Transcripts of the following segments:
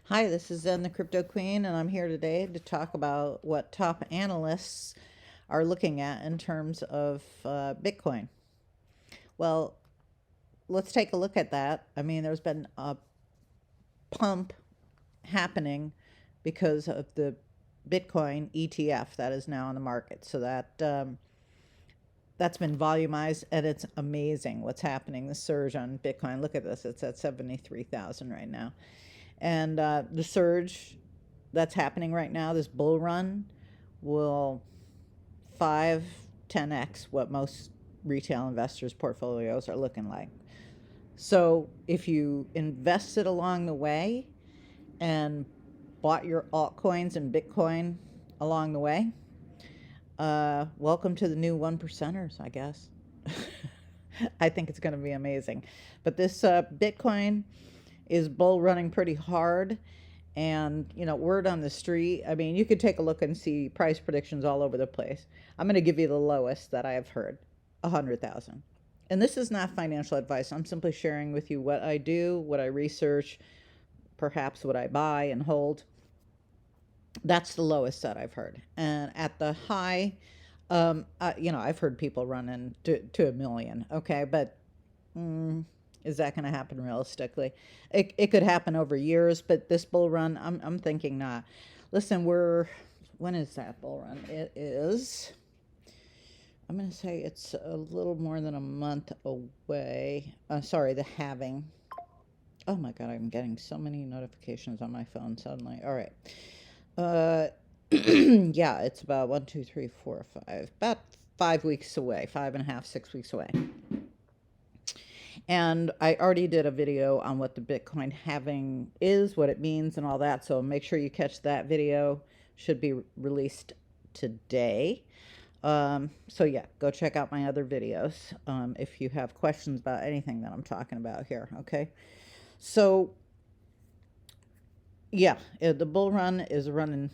Hi, this is Zen the Crypto Queen, and I'm here today to talk about what top analysts are looking at in terms of Bitcoin. Well, let's take a look at that. I mean, there's been a pump happening because of the Bitcoin ETF that is now on the market. So that's been volumized, and it's amazing what's happening. The surge on Bitcoin. Look at this; it's at 73,000 right now, and the surge that's happening right now, this bull run, will 5-10x what most retail investors' portfolios are looking like. So if you invested along the way and bought your altcoins and Bitcoin along the way, welcome to the new one percenters, I guess. I think it's going to be amazing. But this Bitcoin is bull running pretty hard. And, word on the street, I mean, you could take a look and see price predictions all over the place. I'm going to give you the lowest that I have heard, 100,000. And this is not financial advice. I'm simply sharing with you what I do, what I research, perhaps what I buy and hold. That's the lowest that I've heard. And at the high, I've heard people running to $1 million. Okay. But is that going to happen realistically? It could happen over years, but this bull run, I'm thinking not. Listen, when is that bull run? It is, I'm going to say it's a little more than a month away. Sorry, the halving. Oh my God, I'm getting so many notifications on my phone suddenly. All right. Yeah, it's about 1, 2, 3, 4, 5, about 5 weeks away, 5.5, 6 weeks away. And I already did a video on what the Bitcoin halving is, what it means, and all that. So make sure you catch that video. Should be released today. So yeah, go check out my other videos if you have questions about anything that I'm talking about here. Okay. So yeah, the bull run is running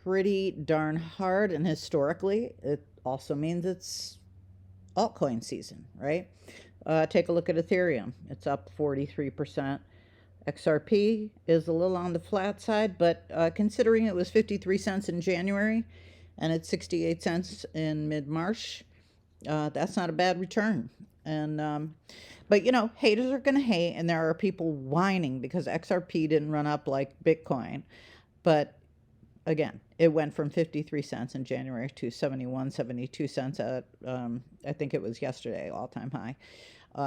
pretty darn hard, and historically, it also means it's altcoin season, right? Take a look at Ethereum. It's up 43%. XRP is a little on the flat side, but considering it was 53 cents in January and it's 68 cents in mid-March, that's not a bad return. And but haters are going to hate, and there are people whining because XRP didn't run up like Bitcoin. But again, it went from 53 cents in January to 71, 72 cents at, I think it was yesterday, all-time high,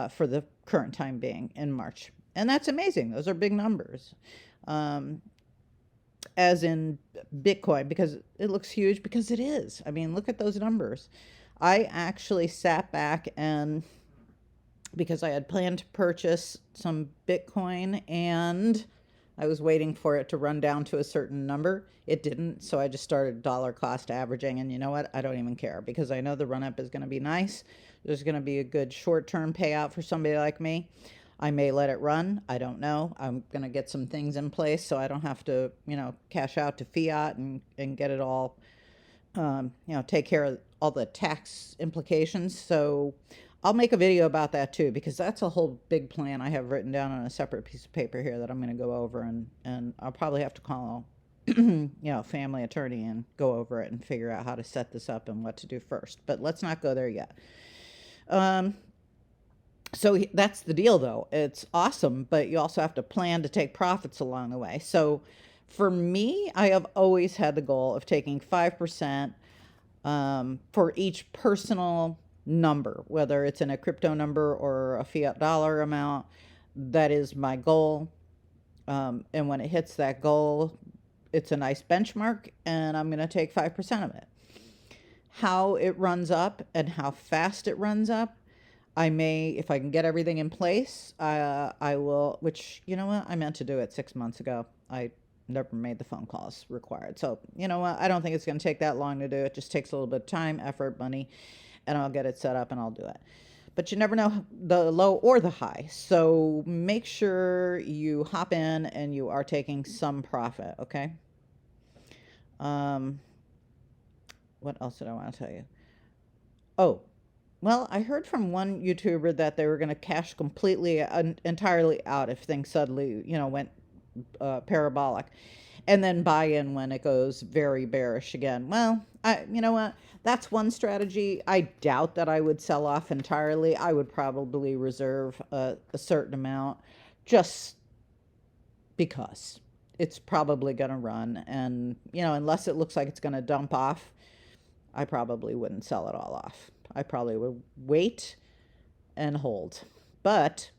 for the current time being in March. And that's amazing. Those are big numbers. As in Bitcoin, because it looks huge, because it is. I mean, look at those numbers. I actually sat back and because I had planned to purchase some Bitcoin and I was waiting for it to run down to a certain number. It didn't, so I just started dollar cost averaging, and you know what? I don't even care because I know the run up is going to be nice. There's going to be a good short-term payout for somebody like me. I may let it run. I don't know. I'm going to get some things in place so I don't have to, cash out to fiat and get it all, take care of all the tax implications. So I'll make a video about that too, because that's a whole big plan I have written down on a separate piece of paper here that I'm going to go over, and I'll probably have to call family attorney and go over it and figure out how to set this up and what to do first. But let's not go there yet. So that's the deal, though. It's awesome, but you also have to plan to take profits along the way. So for me, I have always had the goal of taking 5% for each personal number, whether it's in a crypto number or a fiat dollar amount. That is my goal. And when it hits that goal, it's a nice benchmark, and I'm going to take 5% of it. How it runs up and how fast it runs up, I may, if I can get everything in place, I will, which, you know what, I meant to do it 6 months ago. I never made the phone calls required. So, you know what, I don't think it's going to take that long to do. It just takes a little bit of time, effort, money, and I'll get it set up and I'll do it. But you never know the low or the high. So make sure you hop in and you are taking some profit, okay? What else did I want to tell you? Oh, well, I heard from one YouTuber that they were going to cash completely, entirely out if things suddenly, went parabolic, and then buy in when it goes very bearish again. Well, you know what? That's one strategy. I doubt that I would sell off entirely. I would probably reserve a certain amount just because it's probably going to run. And, you know, unless it looks like it's going to dump off, I probably wouldn't sell it all off. I probably would wait and hold. But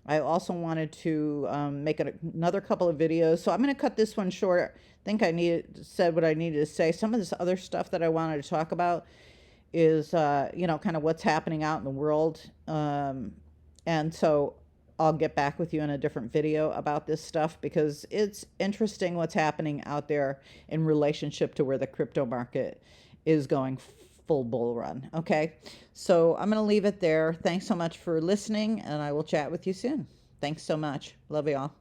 I also wanted to make another couple of videos. So I'm going to cut this one short. I think I said what I needed to say. Some of this other stuff that I wanted to talk about is, you know, kind of what's happening out in the world. And so I'll get back with you in a different video about this stuff, because it's interesting what's happening out there in relationship to where the crypto market is going full bull run. Okay, so I'm going to leave it there. Thanks so much for listening, and I will chat with you soon. Thanks so much. Love you all.